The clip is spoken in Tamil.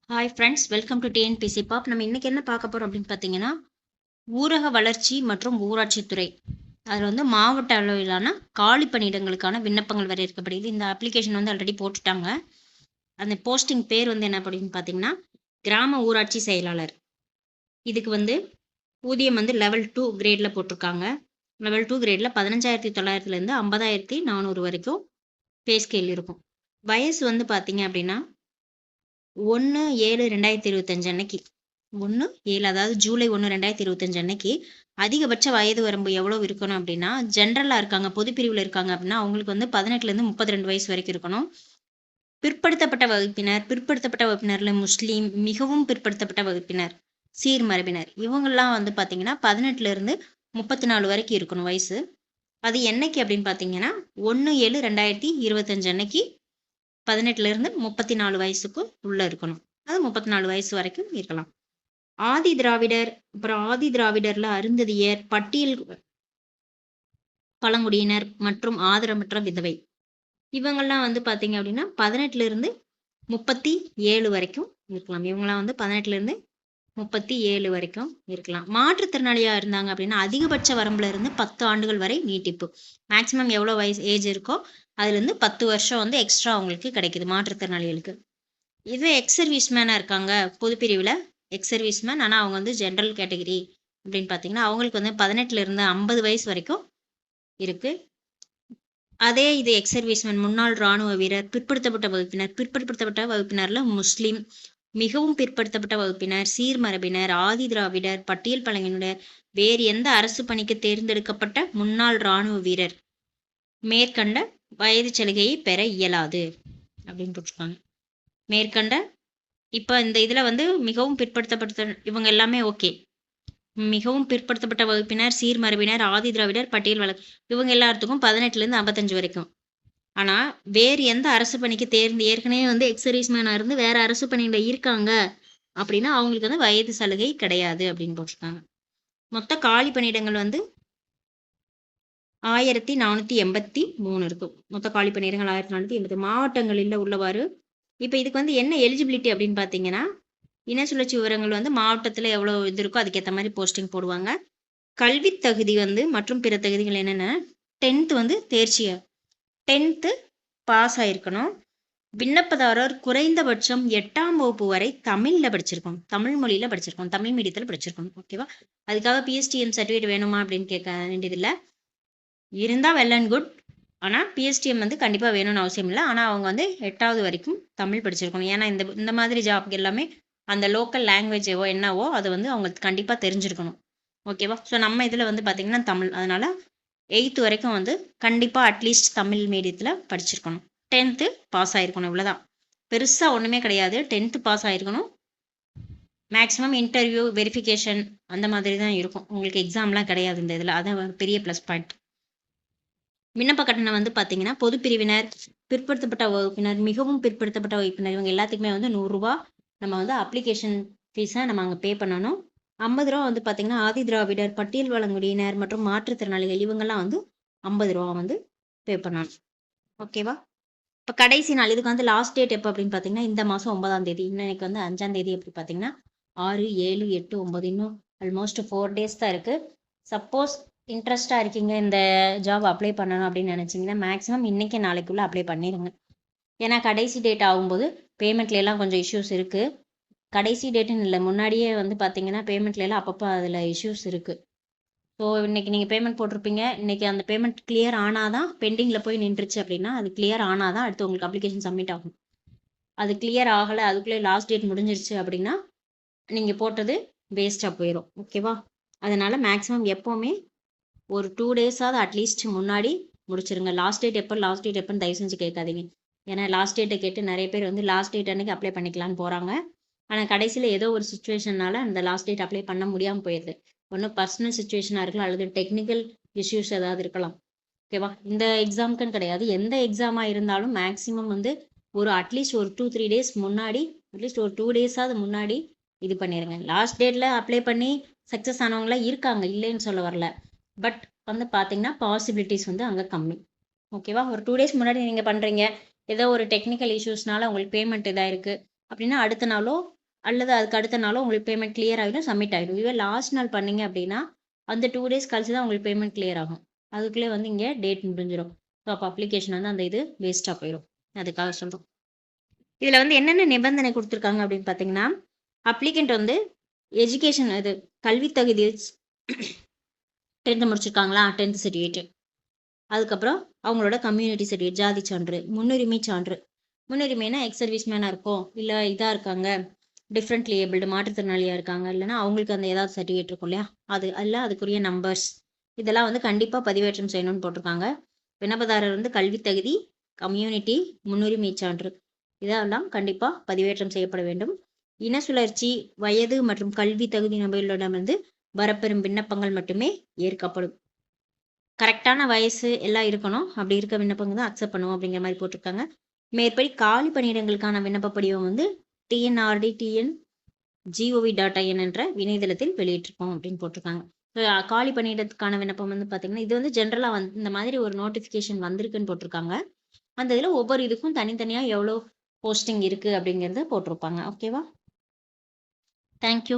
Hi friends, welcome to TNPC pop. நம்ம இன்னைக்கு என்ன பார்க்க போறோம் அப்படின்னு பார்த்தீங்கன்னா, ஊரக வளர்ச்சி மற்றும் ஊராட்சித்துறை அதில் வந்து மாவட்ட அளவிலான காலி பணியிடங்களுக்கான விண்ணப்பங்கள் வரவேற்கப்படுகிறது. இந்த அப்ளிகேஷன் வந்து ஆல்ரெடி போட்டுட்டாங்க. அந்த போஸ்டிங் பேர் வந்து என்ன அப்படின்னு பார்த்தீங்கன்னா, கிராம ஊராட்சி செயலாளர். இதுக்கு வந்து ஊதியம் வந்து லெவல் 2 கிரேடில் போட்டிருக்காங்க. லெவல் 2 கிரேடில் 15,900லேருந்து 50,400 வரைக்கும் பே ஸ்கேல் இருக்கும். வயசு வந்து பார்த்தீங்க அப்படின்னா 1/7/2025 அன்னைக்கு 1/7 அதாவது ஜூலை 1/2025 அன்னைக்கு அதிகபட்ச வயது வரம்பு எவ்வளவு இருக்கணும் அப்படின்னா, ஜென்ரலா இருக்காங்க, பொது பிரிவில் இருக்காங்க அப்படின்னா அவங்களுக்கு வந்து 18லேருந்து 32 வயசு வரைக்கும் இருக்கணும். பிற்படுத்தப்பட்ட வகுப்பினர்ல முஸ்லீம், மிகவும் பிற்படுத்தப்பட்ட வகுப்பினர், சீர்மரபினர் இவங்கெல்லாம் வந்து பார்த்தீங்கன்னா 18லேருந்து 34 வரைக்கும் இருக்கணும் வயசு. அது என்னைக்கு அப்படின்னு பார்த்தீங்கன்னா 1/7/2025 அன்னைக்கு 18லேருந்து 34 வயசுக்கு உள்ள இருக்கணும். அது 34 வயசு வரைக்கும் இருக்கலாம். ஆதி திராவிடர், அப்புறம் ஆதி திராவிடர்ல அருந்ததியர், பட்டியல் பழங்குடியினர் மற்றும் ஆதரவற்ற விதவை இவங்கெல்லாம் வந்து பார்த்தீங்க அப்படின்னா 18லேருந்து 37 வரைக்கும் இருக்கலாம். இவங்கெல்லாம் வந்து 18லேருந்து 37 வரைக்கும் இருக்கலாம். மாற்றுத்திறனாளியா இருந்தாங்க அப்படின்னா அதிகபட்ச வரம்புல இருந்து 10 ஆண்டுகள் வரை நீட்டிப்பு. மேக்சிமம் எவ்வளோ வயசு ஏஜ் இருக்கோ அதுலேருந்து 10 வருஷம் வந்து எக்ஸ்ட்ரா அவங்களுக்கு கிடைக்குது மாற்றுத்திறனாளிகளுக்கு. இதுவே எக்ஸ் சர்வீஸ்மேனா இருக்காங்க பொது பிரிவில், எக்ஸ் சர்வீஸ்மேன், ஆனால் அவங்க வந்து ஜென்ரல் கேட்டகரி அப்படின்னு பார்த்தீங்கன்னா அவங்களுக்கு வந்து 18லேருந்து 50 வயசு வரைக்கும் இருக்கு. அதே இது எக்ஸ் சர்வீஸ்மேன், முன்னாள் இராணுவ வீரர், பிற்படுத்தப்பட்ட வகுப்பினர்ல முஸ்லீம், மிகவும் பிற்படுத்தப்பட்ட வகுப்பினர், சீர்மரபினர், ஆதி திராவிடர், பட்டியல் பழங்குடியினர், வேறு எந்த அரசு பணிக்கு தேர்ந்தெடுக்கப்பட்ட முன்னாள் இராணுவ வீரர் மேற்கண்ட வயது சலுகையை பெற இயலாது அப்படின்னு போட்டிருக்காங்க. மேற்கண்ட இப்போ இந்த இதில் வந்து மிகவும் பிற்படுத்தப்பட்ட இவங்க எல்லாமே ஓகே. மிகவும் பிற்படுத்தப்பட்ட வகுப்பினர், சீர்மரபினர், ஆதி திராவிடர், பட்டியல் வழக்கு இவங்க எல்லாத்துக்கும் 18லேருந்து 55 வரைக்கும். ஆனால் வேறு எந்த அரசு பணிக்கு ஏற்கனவே வந்து எக்ஸ் சர்வீஸ்மேனாக இருந்து வேற அரசு பணியில் இருக்காங்க அப்படின்னா அவங்களுக்கு வந்து வயது சலுகை கிடையாது அப்படின்னு போட்டிருக்காங்க. மொத்த காலி பணியிடங்கள் வந்து 1483 இருக்கும். மொத்த காலி பணியிடங்கள் 1480. மாவட்டங்களில் உள்ளவாறு இப்போ இதுக்கு வந்து என்ன எலிஜிபிலிட்டி அப்படின்னு பார்த்தீங்கன்னா, இன சுழற்சி விவரங்கள் வந்து மாவட்டத்தில் எவ்வளோ இது இருக்கோ அதுக்கேற்ற மாதிரி போஸ்டிங் போடுவாங்க. கல்வி தகுதி வந்து மற்றும் பிற தகுதிகள் என்னென்ன, 10th வந்து தேர்ச்சியா 10th பாஸ் ஆயிருக்கணும். விண்ணப்பதாரர் குறைந்தபட்சம் 8ஆம் வகுப்பு வரை தமிழில் படிச்சிருக்கணும், தமிழ் மொழியில் படிச்சிருக்கணும், தமிழ் மீடியத்தில் படிச்சிருக்கணும். ஓகேவா? அதுக்காக பிஎஸ்டிஎம் சர்டிஃபிகேட் வேணுமா அப்படின்னு கேட்க வேண்டியதில்லை. இருந்தால் வெல் அண்ட் குட். ஆனால் பிஎஸ்டிஎம் வந்து கண்டிப்பாக வேணும்னு அவசியம் இல்லை. ஆனால் அவங்க வந்து 8வது வரைக்கும் தமிழ் படிச்சிருக்கணும். ஏன்னா இந்த மாதிரி ஜாப்க்கு எல்லாமே அந்த லோக்கல் லாங்குவேஜ் என்னவோ அது வந்து அவங்களுக்கு கண்டிப்பாக தெரிஞ்சிருக்கணும். ஓகேவா? ஸோ நம்ம இதில் வந்து பார்த்திங்கன்னா தமிழ், அதனால் 8th வரைக்கும் வந்து கண்டிப்பாக அட்லீஸ்ட் தமிழ் மீடியத்தில் படிச்சிருக்கணும். 10th பாஸ் ஆகிருக்கணும், இவ்வளோதான். பெருசாக ஒன்றுமே கிடையாது. 10th பாஸ் ஆகிருக்கணும். மேக்ஸிமம் இன்டர்வியூ வெரிஃபிகேஷன் அந்த மாதிரி தான் இருக்கும். உங்களுக்கு எக்ஸாம்லாம் கிடையாது இந்த இதில். அதான் பெரிய ப்ளஸ் பாயிண்ட். விண்ணப்ப கட்டணம் வந்து பார்த்தீங்கன்னா பொது பிரிவினர், பிற்படுத்தப்பட்ட வகுப்பினர், மிகவும் பிற்படுத்தப்பட்ட வகுப்பினர் இவங்க எல்லாத்துக்குமே வந்து 100 ரூபா நம்ம வந்து அப்ளிகேஷன் ஃபீஸை நம்ம அங்கே பே பண்ணணும். 50 ரூபா வந்து பார்த்தீங்கன்னா ஆதி திராவிடர், பட்டியல் பழங்குடியினர் மற்றும் மாற்றுத்திறனாளிகள் இவங்கெல்லாம் வந்து 50 ரூபா வந்து பே பண்ணணும். ஓகேவா? இப்போ கடைசி நாள் இதுக்கு வந்து லாஸ்ட் டேட் எப்போ அப்படின்னு பார்த்தீங்கன்னா இந்த மாதம் 9ஆம் தேதி. இன்னைக்கு வந்து 5ஆம் தேதி எப்படி பார்த்தீங்கன்னா 6, 7, 8, 9 இன்னும் ஆல்மோஸ்ட் 4 டேஸ் தான் இருக்குது. சப்போஸ் இன்ட்ரெஸ்டாக இருக்கீங்க இந்த ஜாப் அப்ளை பண்ணணும் அப்படின்னு நினச்சிங்கன்னா மேக்ஸிமம் இன்றைக்கி நாளைக்குள்ளே அப்ளை பண்ணிடுங்க. ஏன்னா கடைசி டேட் ஆகும்போது பேமெண்ட்லாம் கொஞ்சம் இஷ்யூஸ் இருக்குது. கடைசி டேட்டுன்னு இல்லை, முன்னாடியே வந்து பார்த்தீங்கன்னா பேமெண்ட்லாம் அப்பப்போ அதில் இஷ்யூஸ் இருக்குது. ஸோ இன்றைக்கி நீங்கள் பேமெண்ட் போட்டிருப்பீங்க, இன்றைக்கி அந்த பேமெண்ட் கிளியர் ஆனால் தான், பெண்டிங்கில் போய் நின்றுச்சு அப்படின்னா அது கிளியர் ஆனால் தான் அடுத்து உங்களுக்கு அப்ளிகேஷன் சப்மிட் ஆகும். அது கிளியர் ஆகலை, அதுக்குள்ளே லாஸ்ட் டேட் முடிஞ்சிருச்சு அப்படின்னா நீங்கள் போட்டது வேஸ்ட்டாக போயிடும். ஓகேவா? அதனால் மேக்ஸிமம் எப்போவுமே ஒரு 2 டேஸாவது அட்லீஸ்ட் முன்னாடி முடிச்சிருங்க. லாஸ்ட் டேட் எப்போன்னு தயவு செஞ்சு கேட்காதீங்க. ஏன்னா லாஸ்ட் டேட்டை கேட்டு நிறைய பேர் வந்து லாஸ்ட் டேட் அன்னைக்கு அப்ளை பண்ணிக்கலான்னு போகிறாங்க. ஆனால் கடைசியில் ஏதோ ஒரு சுச்சுவேஷனால் அந்த லாஸ்ட் டேட் அப்ளை பண்ண முடியாமல் போயிடுது. ஒன்று பர்சனல் சுச்சுவேஷனாக இருக்கலாம், அல்லது டெக்னிக்கல் இஷ்யூஸ் ஏதாவது இருக்கலாம். ஓகேவா? இந்த எக்ஸாமுக்குன்னு கிடையாது, எந்த எக்ஸாமாக இருந்தாலும் மேக்ஸிமம் வந்து ஒரு அட்லீஸ்ட் ஒரு 2-3 டேஸ் முன்னாடி, அட்லீஸ்ட் ஒரு 2 டேஸாவது முன்னாடி இது பண்ணிடுங்க. லாஸ்ட் டேட்டில் அப்ளை பண்ணி சக்ஸஸ் ஆனவங்களாம் இருக்காங்க, இல்லைன்னு சொல்ல வரல. பட் வந்து பார்த்தீங்கன்னா பாசிபிலிட்டிஸ் வந்து அங்கே கம்மி. ஓகேவா? ஒரு 2 டேஸ் முன்னாடி நீங்கள் பண்ணுறீங்க, ஏதோ ஒரு டெக்னிக்கல் இஷ்யூஸ்னால உங்களுக்கு பேமெண்ட் இதாக இருக்குது அப்படின்னா அடுத்த நாளோ அல்லது அதுக்கு அடுத்த நாளும் உங்களுக்கு பேமெண்ட் கிளியர் ஆகிடும், சப்மிட் ஆகிடும். இதுவே லாஸ்ட் நாள் பண்ணீங்க அப்படின்னா அந்த 2 டேஸ் கழிச்சு தான் உங்களுக்கு பேமெண்ட் கிளியர் ஆகும். அதுக்குள்ளே வந்து இங்கே டேட் முடிஞ்சிடும். ஸோ அப்போ அப்ளிகேஷன் வந்து அந்த இது வேஸ்ட்டாக போயிடும். அதுக்காக சொல்கிறோம். இதில் வந்து என்னென்ன நிபந்தனை கொடுத்துருக்காங்க அப்படின்னு பார்த்தீங்கன்னா, அப்ளிகண்ட் வந்து எஜுகேஷன் இது கல்வி தகுதி 10th முடிச்சிருக்காங்களா, 10th சர்டிஃபிகேட், அதுக்கப்புறம் அவங்களோட கம்யூனிட்டி சர்டிஃபிகேட், ஜாதி சான்று, முன்னுரிமை சான்று. முன்னுரிமைனா எக்ஸ் சர்வீஸ் மேனாக இருக்கும், இல்லை இதாக இருக்காங்க, டிஃப்ரெண்ட்லி ஏபிள்டு மாற்றுத்திறனாளியாக இருக்காங்க, இல்லைனா அவங்களுக்கு அந்த ஏதாவது சர்டிஃபிகேட் இருக்கும் இல்லையா, அது அல்ல அதுக்குரிய நம்பர்ஸ் இதெல்லாம் வந்து கண்டிப்பாக பதிவேற்றம் செய்யணும்னு போட்டிருக்காங்க. விண்ணப்பதாரர் வந்து கல்வி தகுதி, கம்யூனிட்டி, முன்னுரிமை சான்று இதெல்லாம் கண்டிப்பாக பதிவேற்றம் செய்யப்பட வேண்டும். இன சுழற்சி, வயது மற்றும் கல்வி தகுதி நபர்களிடமிருந்து வரப்பெறும் விண்ணப்பங்கள் மட்டுமே ஏற்கப்படும். கரெக்டான வயசு எல்லாம் இருக்கணும், அப்படி இருக்க விண்ணப்பங்கள் தான் அக்செப்ட் பண்ணுவோம் அப்படிங்கிற மாதிரி போட்டிருக்காங்க. மேற்படி காலி பணியிடங்களுக்கான விண்ணப்ப படிவம் வந்து tnrd.tn.gov.in என்ற இணையதளத்தில் வெளியிட்டிருக்கோம் அப்படின்னு போட்டிருக்காங்க. காலி பணியிடத்துக்கான விண்ணப்பம் வந்து பார்த்தீங்கன்னா இது வந்து ஜென்ரலாக வந்து இந்த மாதிரி ஒரு நோட்டிஃபிகேஷன் வந்திருக்குன்னு போட்டிருக்காங்க. அந்த இதில் ஒவ்வொரு இதுக்கும் தனித்தனியாக எவ்வளோ போஸ்டிங் இருக்குது அப்படிங்கிறத போட்டிருப்பாங்க. ஓகேவா? தேங்க்யூ.